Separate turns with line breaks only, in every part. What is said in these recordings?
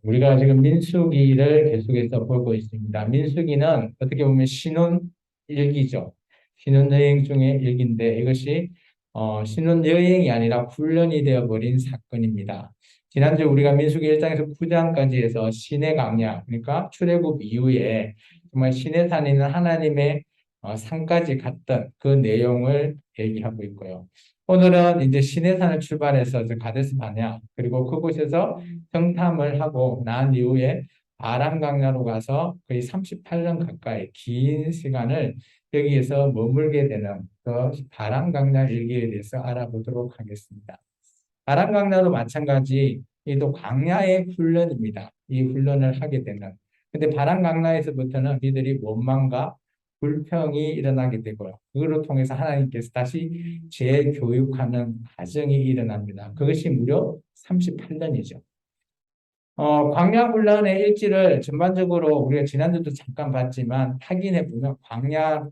우리가 지금 민수기를 계속해서 보고 있습니다. 민수기는 어떻게 보면 신혼일기죠. 신혼여행 중에 일기인데 이것이 신혼여행이 아니라 훈련이 되어버린 사건입니다. 지난주 우리가 민수기 1장에서 9장까지 해서 신의 강야, 그러니까 출애굽 이후에 정말 신의 산에 있는 하나님의 산까지 갔던 그 내용을 얘기하고 있고요. 오늘은 이제 시내산을 출발해서 가데스 바냐 그리고 그곳에서 정탐을 하고 난 이후에 아람 강야로 가서 거의 38년 가까이 긴 시간을 여기에서 머물게 되는 그 아람 강야 일기에 대해서 알아보도록 하겠습니다. 아람 강야도 마찬가지 이도 광야의 훈련입니다. 이 훈련을 하게 되는. 근데 바람 강야에서부터는 이들이 원망과 불평이 일어나게 되고요. 그걸 통해서 하나님께서 다시 재교육하는 과정이 일어납니다. 그것이 무려 38년이죠. 광야 훈련의 일지를 전반적으로 우리가 지난주도 잠깐 봤지만 확인해 보면 광야는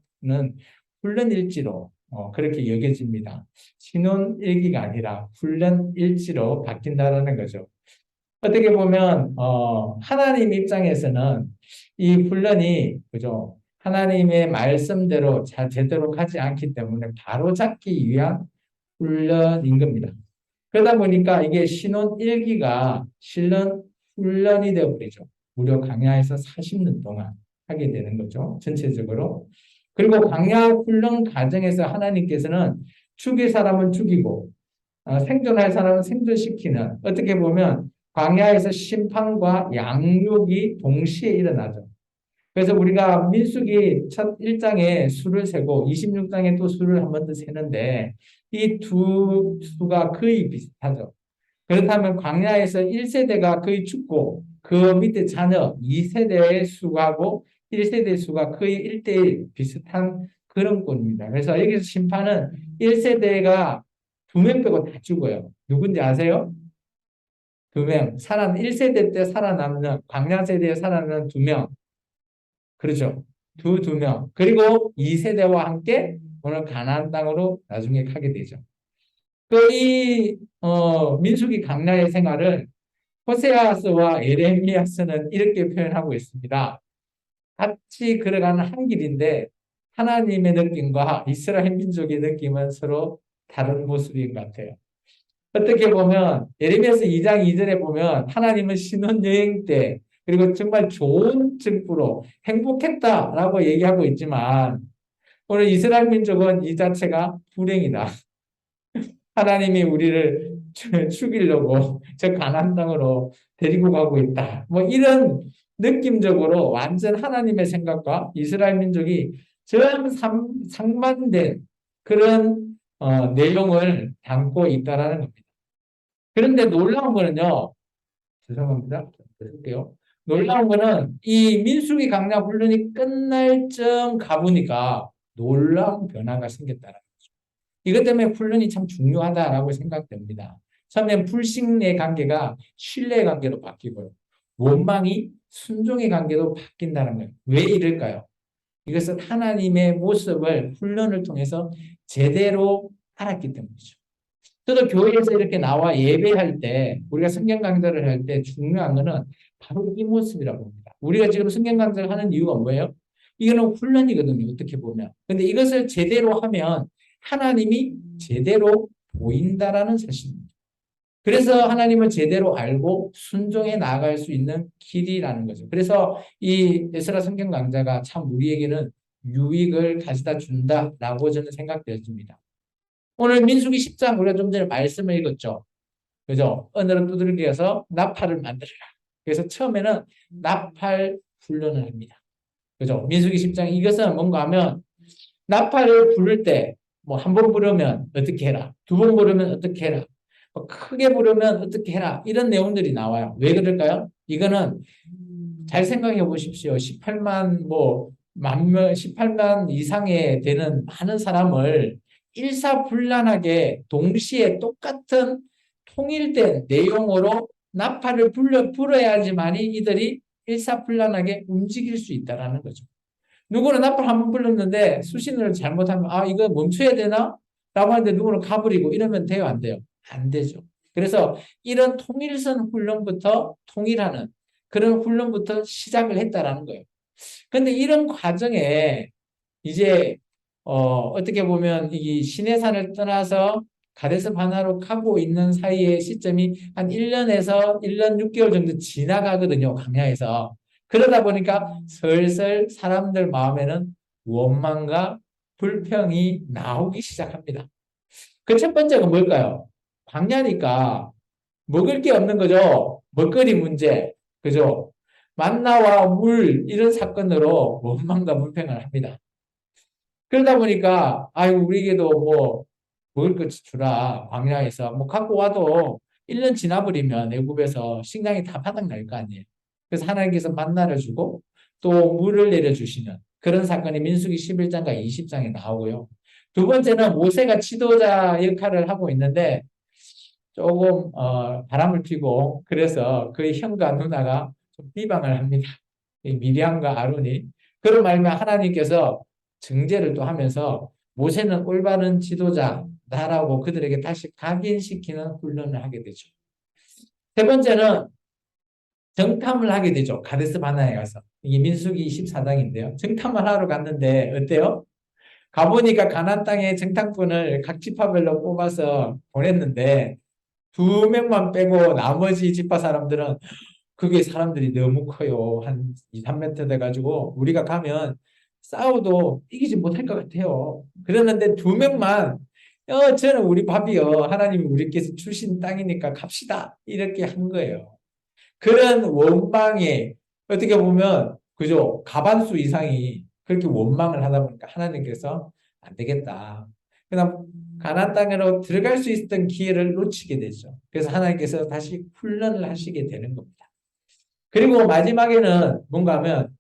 훈련 일지로 그렇게 여겨집니다. 신혼 일기가 아니라 훈련 일지로 바뀐다는 거죠. 어떻게 보면 하나님 입장에서는 이 훈련이 그죠? 하나님의 말씀대로 잘 제대로 하지 않기 때문에 바로잡기 위한 훈련인 겁니다. 그러다 보니까 이게 신혼 일기가 실런 훈련이 되어버리죠. 무려 광야에서 40년 동안 하게 되는 거죠. 전체적으로. 그리고 광야 훈련 과정에서 하나님께서는 죽일 사람은 죽이고 생존할 사람은 생존시키는 어떻게 보면 광야에서 심판과 양육이 동시에 일어나죠. 그래서 우리가 민수기 첫 1장에 수를 세고 26장에 또 수를 한 번 더 세는데 이 두 수가 거의 비슷하죠. 그렇다면 광야에서 1세대가 거의 죽고 그 밑에 자녀 2세대의 수하고 1세대 수가 거의 1대1 비슷한 그런 꼴입니다. 그래서 여기서 심판은 1세대가 2명 빼고 다 죽어요. 누군지 아세요? 2명. 1세대 때 살아남는, 광야 세대에 살아남는 2명. 그렇죠. 두 명. 그리고 2세대와 함께 오늘 가나안 땅으로 나중에 가게 되죠. 민수기 광야의 생활을 호세아서와 에레미야서는 이렇게 표현하고 있습니다. 같이 걸어가는 한 길인데 하나님의 느낌과 이스라엘 민족의 느낌은 서로 다른 모습인 것 같아요. 어떻게 보면 예레미야서 2장 2절에 보면 하나님은 신혼여행 때 그리고 정말 좋은 증거로 행복했다라고 얘기하고 있지만 오늘 이스라엘 민족은 이 자체가 불행이다. 하나님이 우리를 죽이려고 저 가나안 땅으로 데리고 가고 있다. 뭐 이런 느낌적으로 완전 하나님의 생각과 이스라엘 민족이 전 상반된 그런 내용을 담고 있다라는 겁니다. 그런데 놀라운 거는요. 죄송합니다. 해볼게요. 놀라운 거는 이 민수기 강약 훈련이 끝날 쯤 가보니까 놀라운 변화가 생겼다는 거죠. 이것 때문에 훈련이 참 중요하다라고 생각됩니다. 처음엔 불신의 관계가 신뢰의 관계로 바뀌고요. 원망이 순종의 관계로 바뀐다는 거예요. 왜 이럴까요? 이것은 하나님의 모습을 훈련을 통해서 제대로 알았기 때문이죠. 저도 교회에서 이렇게 나와 예배할 때, 우리가 성경 강좌를 할 때 중요한 거는 바로 이 모습이라고 봅니다. 우리가 지금 성경 강좌를 하는 이유가 뭐예요? 이거는 훈련이거든요, 어떻게 보면. 근데 이것을 제대로 하면 하나님이 제대로 보인다라는 사실입니다. 그래서 하나님을 제대로 알고 순종해 나아갈 수 있는 길이라는 거죠. 그래서 이 에스라 성경 강좌가 참 우리에게는 유익을 가져다 준다라고 저는 생각되어집니다. 오늘 민수기 10장 우리가 좀 전에 말씀을 읽었죠. 그죠? 오늘은 두들기에서 나팔을 만들어라. 그래서 처음에는 나팔 훈련을 합니다. 그죠? 민수기 10장 이것은 뭔가 하면 나팔을 부를 때 뭐 한 번 부르면 어떻게 해라. 두 번 부르면 어떻게 해라. 뭐 크게 부르면 어떻게 해라. 이런 내용들이 나와요. 왜 그럴까요? 이거는 잘 생각해 보십시오. 18만 뭐 만 명, 18만 이상의 되는 많은 사람을 일사불란하게 동시에 똑같은 통일된 내용으로 나팔을 불어야지만이 이들이 일사불란하게 움직일 수 있다라는 거죠. 누구는 나팔 한 번 불렀는데 수신호를 잘못하면 이거 멈춰야 되나? 라고 하는데 누구는 가버리고 이러면 돼요? 안 돼요? 안 되죠. 그래서 이런 통일선 훈련부터 통일하는 그런 훈련부터 시작을 했다라는 거예요. 근데 이런 과정에 이제 어떻게 보면 이 시내산을 떠나서 가데스 바네아로 가고 있는 사이의 시점이 한 1년에서 1년 6개월 정도 지나가거든요. 광야에서. 그러다 보니까 슬슬 사람들 마음에는 원망과 불평이 나오기 시작합니다. 그 첫 번째가 뭘까요? 광야니까 먹을 게 없는 거죠. 먹거리 문제. 그죠? 만나와 물 이런 사건으로 원망과 불평을 합니다. 그러다 보니까 아이고 우리에게도 뭐 먹을 것 주라 광야에서 뭐 갖고 와도 1년 지나버리면 애굽에서 식량이 다 바닥날 거 아니에요. 그래서 하나님께서 만나를 주고 또 물을 내려주시는 그런 사건이 민수기 11장과 20장에 나오고요. 두 번째는 모세가 지도자 역할을 하고 있는데 조금 바람을 피고 그래서 그의 형과 누나가 좀 비방을 합니다. 미리암과 아론이 그런 말이면 하나님께서 증제를 또 하면서 모세는 올바른 지도자다라고 그들에게 다시 각인시키는 훈련을 하게 되죠. 세 번째는 정탐을 하게 되죠. 가데스 바네아에 가서. 이게 민수기 24장인데요. 정탐을 하러 갔는데 어때요? 가보니까 가나안 땅에 정탐꾼을 각 지파별로 뽑아서 보냈는데 2명만 빼고 나머지 지파 사람들은 그게 사람들이 너무 커요. 한 2, 3m 돼가지고 우리가 가면 싸워도 이기지 못할 것 같아요. 그랬는데 2명만 저는 우리 밥이요. 하나님이 우리께서 주신 땅이니까 갑시다. 이렇게 한 거예요. 그런 원망에 어떻게 보면 그죠? 가반수 이상이 그렇게 원망을 하다 보니까 하나님께서 안 되겠다. 그다음 가나안 땅으로 들어갈 수 있었던 기회를 놓치게 되죠. 그래서 하나님께서 다시 훈련을 하시게 되는 겁니다. 그리고 마지막에는 뭔가 하면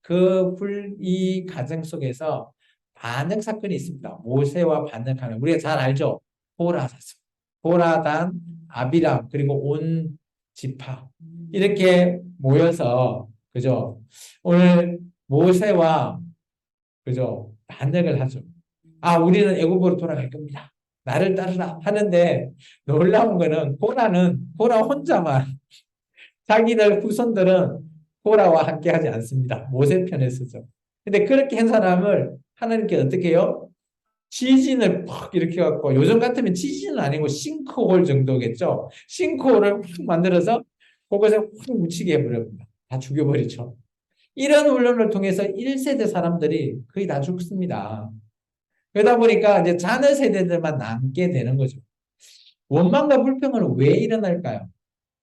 이 과정 속에서 반역 사건이 있습니다. 모세와 반역하는 우리가 잘 알죠. 보라 사건, 보라단, 아비람 그리고 온 지파 이렇게 모여서 그죠. 오늘 모세와 그죠 반역을 하죠. 아 우리는 애굽으로 돌아갈 겁니다. 나를 따르라 하는데 놀라운 거는 보라 혼자만 자기들 후손들은 보라와 함께 하지 않습니다. 모세 편에 서죠. 근데 그렇게 한 사람을 하나님께 어떻게 해요? 지진을 팍 이렇게 갖고 요즘 같으면 지진은 아니고 싱크홀 정도겠죠. 싱크홀을 확 만들어서 그것에 확 묻히게 해버립니다. 다 죽여버리죠. 이런 훈련을 통해서 1세대 사람들이 거의 다 죽습니다. 그러다 보니까 이제 자녀 세대들만 남게 되는 거죠. 원망과 불평은 왜 일어날까요?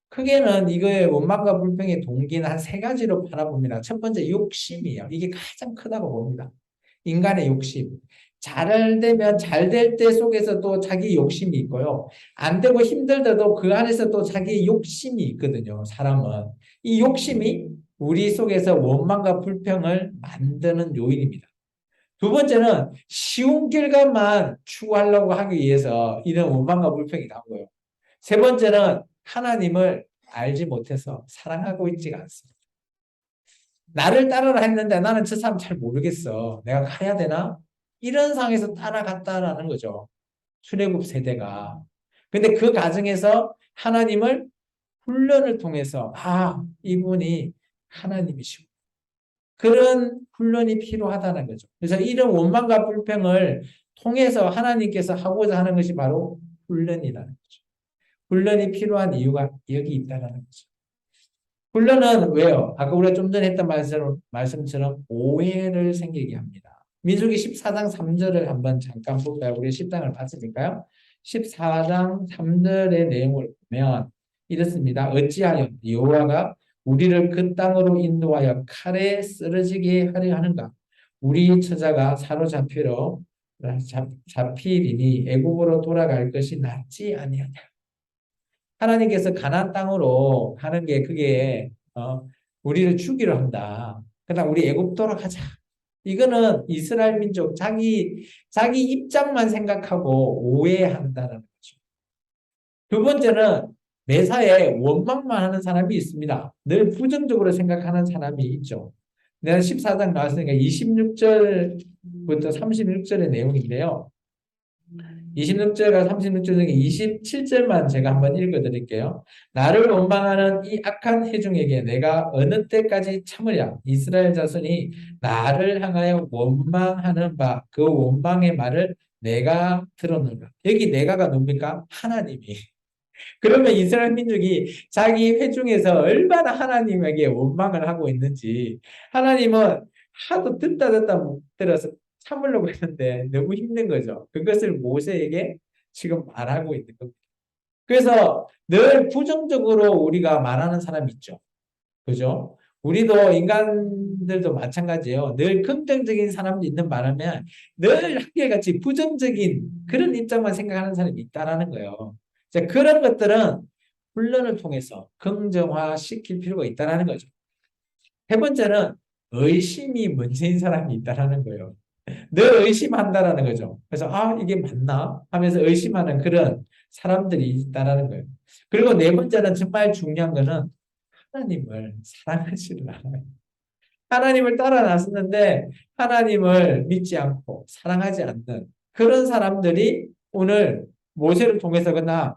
크게는 이거의 원망과 불평의 동기는 한 세 가지로 바라봅니다. 첫 번째 욕심이에요. 이게 가장 크다고 봅니다. 인간의 욕심. 잘 되면 잘 될 때 속에서 또 자기 욕심이 있고요. 안 되고 힘들더라도 그 안에서 또 자기 욕심이 있거든요. 사람은. 이 욕심이 우리 속에서 원망과 불평을 만드는 요인입니다. 두 번째는 쉬운 결과만 추구하려고 하기 위해서 이런 원망과 불평이 나오고요. 세 번째는 하나님을 알지 못해서 사랑하고 있지가 않습니다. 나를 따르라 했는데 나는 저 사람 잘 모르겠어. 내가 가야 되나? 이런 상황에서 따라갔다라는 거죠. 출애굽 세대가. 근데 그 과정에서 하나님을 훈련을 통해서 이분이 하나님이시고 그런 훈련이 필요하다는 거죠. 그래서 이런 원망과 불평을 통해서 하나님께서 하고자 하는 것이 바로 훈련이라는 거죠. 훈련이 필요한 이유가 여기 있다는 거죠. 훈련은 왜요? 아까 우리가 좀 전에 했던 말씀처럼 오해를 생기게 합니다. 민수기 14장 3절을 한번 잠깐 볼까요? 우리 10장을 봤으니까요. 14장 3절의 내용을 보면 이렇습니다. 어찌하여 여호와가 우리를 그 땅으로 인도하여 칼에 쓰러지게 하려 하는가? 우리 처자가 잡히리니 애국으로 돌아갈 것이 낫지 아니하냐. 하나님께서 가나안 땅으로 가는 게 그게 우리를 주기로 한다. 그다음 우리 애굽 돌아가자. 이거는 이스라엘 민족 자기 입장만 생각하고 오해한다는 거죠. 두 번째는 매사에 원망만 하는 사람이 있습니다. 늘 부정적으로 생각하는 사람이 있죠. 내가 14장 나왔으니까 26절부터 36절의 내용인데요. 26절과 36절 중에 27절만 제가 한번 읽어드릴게요. 나를 원망하는 이 악한 회중에게 내가 어느 때까지 참으랴. 이스라엘 자손이 나를 향하여 원망하는 바 그 원망의 말을 내가 들었는가. 여기 내가가 뭡니까? 하나님이. 그러면 이스라엘 민족이 자기 회중에서 얼마나 하나님에게 원망을 하고 있는지 하나님은 하도 듣다 못 들어서 참으려고 했는데 너무 힘든 거죠. 그것을 모세에게 지금 말하고 있는 겁니다. 그래서 늘 부정적으로 우리가 말하는 사람 있죠. 그죠? 우리도 인간들도 마찬가지예요. 늘 긍정적인 사람도 있는 바람에 늘 한결같이 부정적인 그런 입장만 생각하는 사람이 있다라는 거예요. 자, 그런 것들은 훈련을 통해서 긍정화 시킬 필요가 있다라는 거죠. 세 번째는 의심이 문제인 사람이 있다라는 거예요. 늘 의심한다라는 거죠. 그래서 이게 맞나 하면서 의심하는 그런 사람들이 있다라는 거예요. 그리고 네 번째는 정말 중요한 거는 하나님을 사랑하지를 않아요. 하나님을 따라 나섰는데 하나님을 믿지 않고 사랑하지 않는 그런 사람들이 오늘 모세를 통해서 그나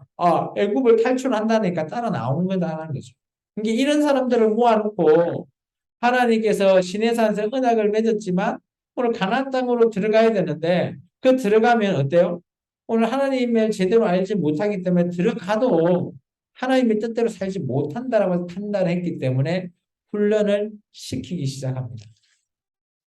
애굽을 탈출한다니까 따라 나오는 거다라는 거죠. 그러니까 이런 사람들을 모아놓고 하나님께서 시내산에서 언약을 맺었지만 오늘 가나안 땅으로 들어가야 되는데 그 들어가면 어때요? 오늘 하나님을 제대로 알지 못하기 때문에 들어가도 하나님의 뜻대로 살지 못한다라고 판단했기 때문에 훈련을 시키기 시작합니다.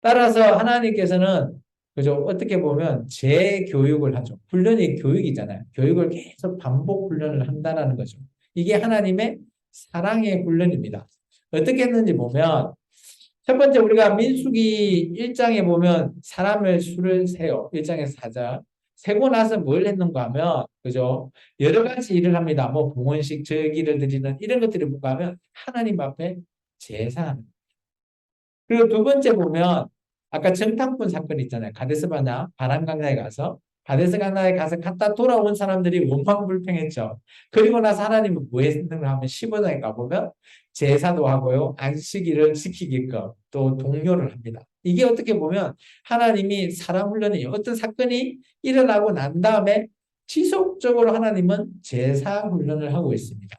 따라서 하나님께서는 그죠? 어떻게 보면 재교육을 하죠. 훈련이 교육이잖아요. 교육을 계속 반복 훈련을 한다는 거죠. 이게 하나님의 사랑의 훈련입니다. 어떻게 했는지 보면 첫 번째 우리가 민수기 1장에 보면 사람을 수를 세요. 1장에서 4장. 세고 나서 뭘 했는가 하면 그죠? 여러 가지 일을 합니다. 뭐 봉헌식, 절기를 드리는 이런 것들이 뭔가 하면 하나님 앞에 제사하는. 그리고 두 번째 보면 아까 정탐꾼 사건 있잖아요. 가데스 바냐 바람 강가에 가서 가데스 강가에 가서 갔다 돌아온 사람들이 원망불평했죠. 그리고 나서 하나님은 뭐 했는가 하면 15장에 가보면 제사도 하고요. 안식일을 지키게끔 또 독려를 합니다. 이게 어떻게 보면 하나님이 사람 훈련이에요. 어떤 사건이 일어나고 난 다음에 지속적으로 하나님은 제사 훈련을 하고 있습니다.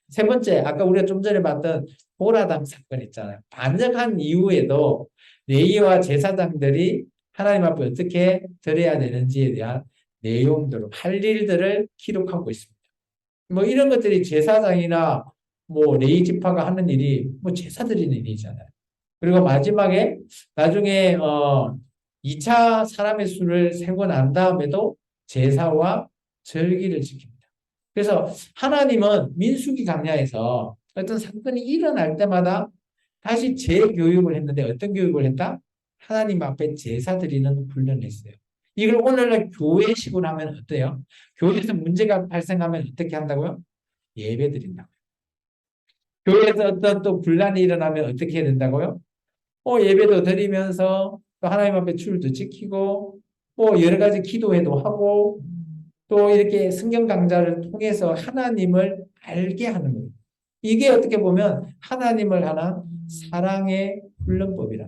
세 번째, 아까 우리가 좀 전에 봤던 보라당 사건 있잖아요. 반역한 이후에도 레위와 제사장들이 하나님 앞에 어떻게 드려야 되는지에 대한 내용들을, 할 일들을 기록하고 있습니다. 뭐 이런 것들이 제사장이나 뭐 레위 지파가 하는 일이 뭐 제사 드리는 일이잖아요. 그리고 마지막에 나중에 2차 사람의 수를 세고 난 다음에도 제사와 절기를 지킵니다. 그래서 하나님은 민수기 강야에서 어떤 사건이 일어날 때마다 다시 재교육을 했는데 어떤 교육을 했다? 하나님 앞에 제사 드리는 훈련을 했어요. 이걸 오늘날 교회식으로 하면 어때요? 교회에서 문제가 발생하면 어떻게 한다고요? 예배 드린다고요. 교회에서 어떤 또 분란이 일어나면 어떻게 해야 된다고요? 예배도 드리면서 또 하나님 앞에 줄도 지키고 뭐 여러 가지 기도회도 하고 또 이렇게 성경 강좌를 통해서 하나님을 알게 하는 거예요. 이게 어떻게 보면 하나님을 하는 사랑의 훈련법이라.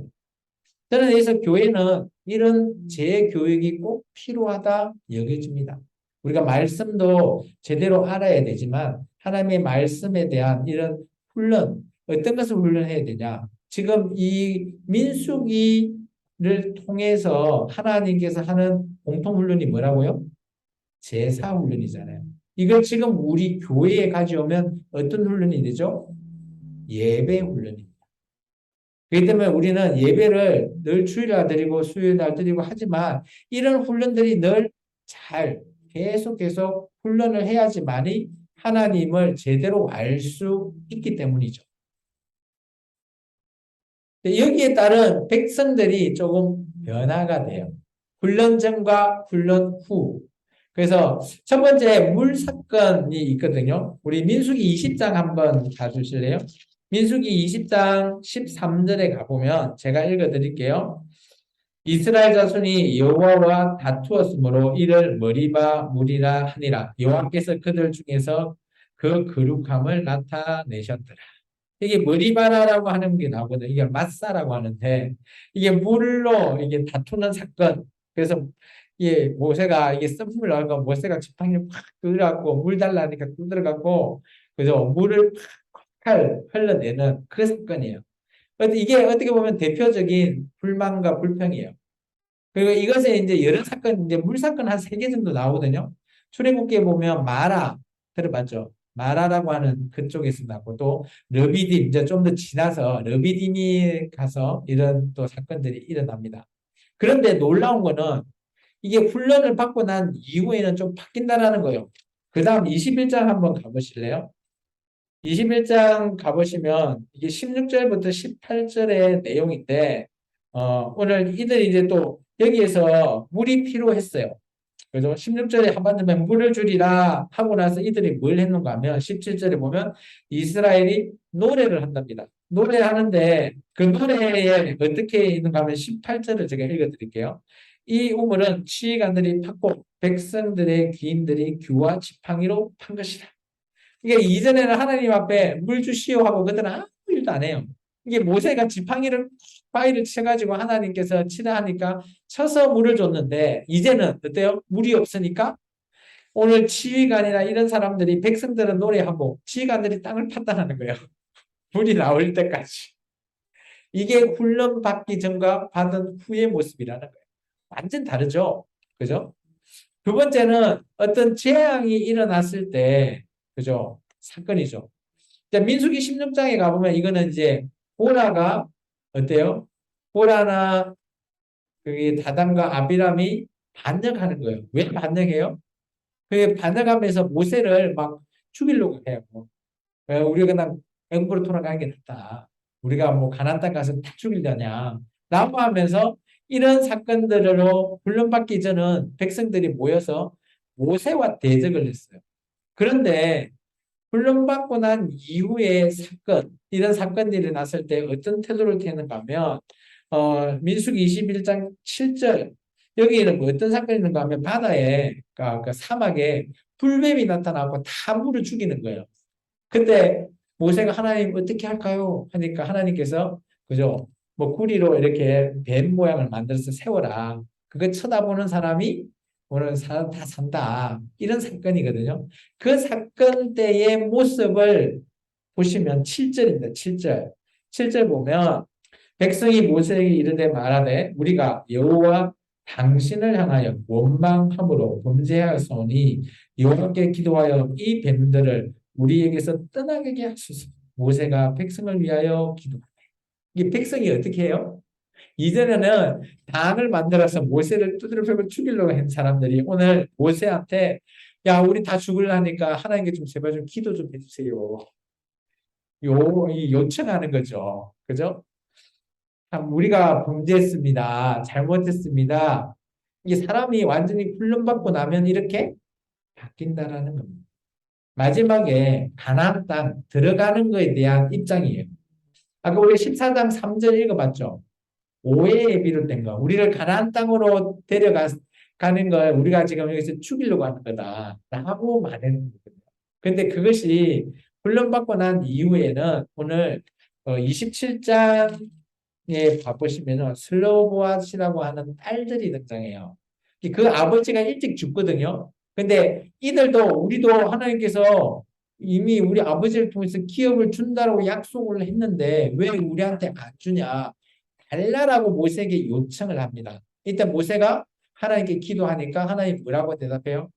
저는 여기서 교회는 이런 재교육이 꼭 필요하다 여겨집니다. 우리가 말씀도 제대로 알아야 되지만 하나님의 말씀에 대한 이런 훈련, 어떤 것을 훈련해야 되냐. 지금 이 민수기를 통해서 하나님께서 하는 공통훈련이 뭐라고요? 제사훈련이잖아요. 이걸 지금 우리 교회에 가져오면 어떤 훈련이 되죠? 예배훈련입니다. 그렇기 때문에 우리는 예배를 늘 주일날 드리고 수요일날 드리고 하지만 이런 훈련들이 늘 잘 계속 훈련을 해야지만이 하나님을 제대로 알 수 있기 때문이죠. 여기에 따른 백성들이 조금 변화가 돼요. 훈련 전과 훈련 후. 그래서 첫 번째 물 사건이 있거든요. 우리 민수기 20장 한번 가주실래요? 민수기 20장 13절에 가보면 제가 읽어드릴게요. 이스라엘 자손이 여호와와 다투었으므로 이를 머리바 물이라 하니라. 여호와께서 그들 중에서 그 거룩함을 나타내셨더라. 이게 머리바라라고 하는 게 나오거든요. 이게 마사라고 하는데 이게 물로 이게 다투는 사건. 그래서 예, 모세가 이게 썸물 나오고 모세가 지팡이를 팍 들어갖고 물 달라니까 두들어갖고 그죠? 물을 팍 흘러내는 그 사건이에요. 이게 어떻게 보면 대표적인 불만과 불평이에요. 그리고 이것에 이제 여러 사건, 이제 물 사건 한 세 개 정도 나오거든요. 출애굽기에 보면 마라 들어봤죠? 마라라고 하는 그쪽에서 나고 또 르비딤 이제 좀 더 지나서 르비딤이 가서 이런 또 사건들이 일어납니다. 그런데 놀라운 거는 이게 훈련을 받고 난 이후에는 좀 바뀐다라는 거예요. 그 다음 21장 한번 가보실래요? 21장 가보시면 이게 16절부터 18절의 내용인데 오늘 이들이 이제 또 여기에서 물이 필요했어요. 그래서 16절에 한반도면 물을 주리라 하고 나서 이들이 뭘 했는가 하면 17절에 보면 이스라엘이 노래를 한답니다. 노래하는데 그 노래에 어떻게 있는가 하면 18절을 제가 읽어드릴게요. 이 우물은 치관들이 팠고 백성들의 귀인들이 규와 지팡이로 판 것이다. 이게 이전에는 하나님 앞에 물 주시오 하고 그들은 아무 일도 안 해요. 이게 모세가 지팡이를 바위를 쳐가지고 하나님께서 치라 하니까 쳐서 물을 줬는데 이제는 어때요? 물이 없으니까 오늘 지휘관이나 이런 사람들이 백성들은 노래하고 지휘관들이 땅을 팠다는 거예요. 물이 나올 때까지. 이게 훈련 받기 전과 받은 후의 모습이라는 거예요. 완전 다르죠? 그죠? 두 번째는 어떤 재앙이 일어났을 때, 그죠? 사건이죠. 민수기 16장에 가보면 이거는 이제 보라가 어때요? 보라나 그게 다단과 아비람이 반역하는 거예요. 왜 반역해요? 그 반역하면서 모세를 막 죽이려고 해요. 우리가 그냥 애굽으로 돌아가는 게 낫다. 우리가 뭐 가나안 땅 가서 다 죽이려냐. 라고 하면서 이런 사건들로 훈련받기 전은 백성들이 모여서 모세와 대적을 했어요. 그런데 훈련받고 난 이후의 사건, 이런 사건들이 났을 때 어떤 태도를 태는가 하면, 민수기 21장 7절, 여기에는 뭐 어떤 사건이 있는가 하면 바다에, 그 사막에 불뱀이 나타나고 다 물을 죽이는 거예요. 근데 모세가 하나님 어떻게 할까요? 하니까 하나님께서, 그죠? 뭐 구리로 이렇게 뱀 모양을 만들어서 세워라. 그거 쳐다보는 사람이 오늘 다 산다. 이런 사건이거든요. 그 사건 때의 모습을 보시면 7절입니다. 7절. 7절 보면 백성이 모세에게 이르되 말하되 우리가 여호와 당신을 향하여 원망함으로 범죄하였으니 여호와께 기도하여 이 뱀들을 우리에게서 떠나게 하소서. 모세가 백성을 위하여 기도하네. 이 백성이 어떻게 해요? 이전에는 당을 만들어서 모세를 두드려 패고 죽이려고 한 사람들이 오늘 모세한테 야 우리 다 죽을라니까 하나님께 좀 제발 좀 기도 좀 해주세요. 요청하는 거죠. 그죠? 참 우리가 범죄했습니다. 잘못했습니다. 이게 사람이 완전히 훈련받고 나면 이렇게 바뀐다라는 겁니다. 마지막에 가나안 땅 들어가는 것에 대한 입장이에요. 아까 우리 14장 3절 읽어봤죠? 오해에 비롯된 거. 우리를 가나안 땅으로 데려가는 걸 우리가 지금 여기서 죽이려고 하는 거다. 라고 말하는 거거든요. 근데 그것이 훈련받고 난 이후에는 오늘 27장에 봐보시면 슬로보아시라고 하는 딸들이 등장해요. 그 아버지가 일찍 죽거든요. 근데 이들도 우리도 하나님께서 이미 우리 아버지를 통해서 기업을 준다고 약속을 했는데 왜 우리한테 안 주냐? 달라라고 모세에게 요청을 합니다. 일단 모세가 하나님께 기도하니까 하나님 뭐라고 대답해요?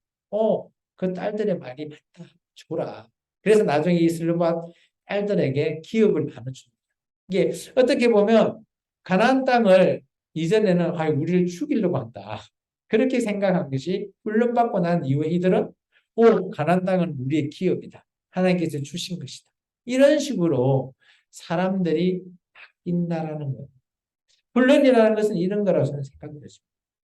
그 딸들의 말이 맞다. 줘라. 그래서 나중에 이 슬로바 딸들에게 기업을 나눠줍니다. 이게 어떻게 보면 가나안 땅을 이전에는 우리를 죽이려고 한다. 그렇게 생각한 것이 훈련받고 난 이후에 이들은 가나안 땅은 우리의 기업이다. 하나님께서 주신 것이다. 이런 식으로 사람들이 바뀐다라는 거예요. 훈련이라는 것은 이런 거라고 저는 생각합니다.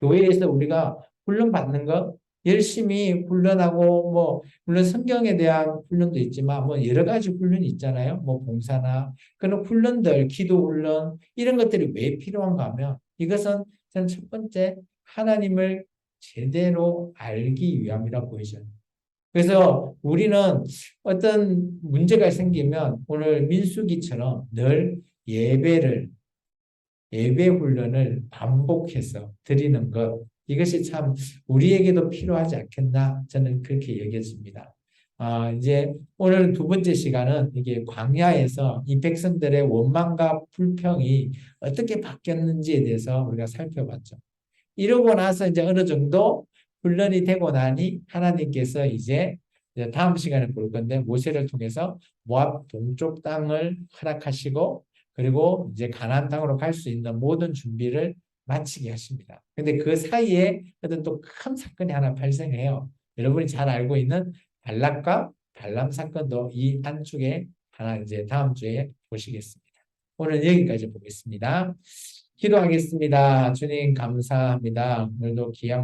교회에서 우리가 훈련 받는 것, 열심히 훈련하고, 물론 성경에 대한 훈련도 있지만, 여러 가지 훈련이 있잖아요. 봉사나, 그런 훈련들, 기도 훈련, 이런 것들이 왜 필요한가 하면, 이것은 저는 첫 번째, 하나님을 제대로 알기 위함이라고 보이죠. 그래서 우리는 어떤 문제가 생기면 오늘 민수기처럼 늘 예배 훈련을 반복해서 드리는 것, 이것이 참 우리에게도 필요하지 않겠나 저는 그렇게 여겨집니다. 이제 오늘 두 번째 시간은 이게 광야에서 이 백성들의 원망과 불평이 어떻게 바뀌었는지에 대해서 우리가 살펴봤죠. 이러고 나서 이제 어느 정도 훈련이 되고 나니 하나님께서 이제 다음 시간에 볼 건데 모세를 통해서 모압 동쪽 땅을 허락하시고 그리고 이제 가나안 땅으로 갈 수 있는 모든 준비를 마치게 하십니다. 근데 그 사이에 어떤 또 큰 사건이 하나 발생해요. 여러분이 잘 알고 있는 발락과 발람 사건도 이 안쪽에 하나 이제 다음 주에 보시겠습니다. 오늘 여기까지 보겠습니다. 기도하겠습니다. 주님 감사합니다. 오늘도 귀한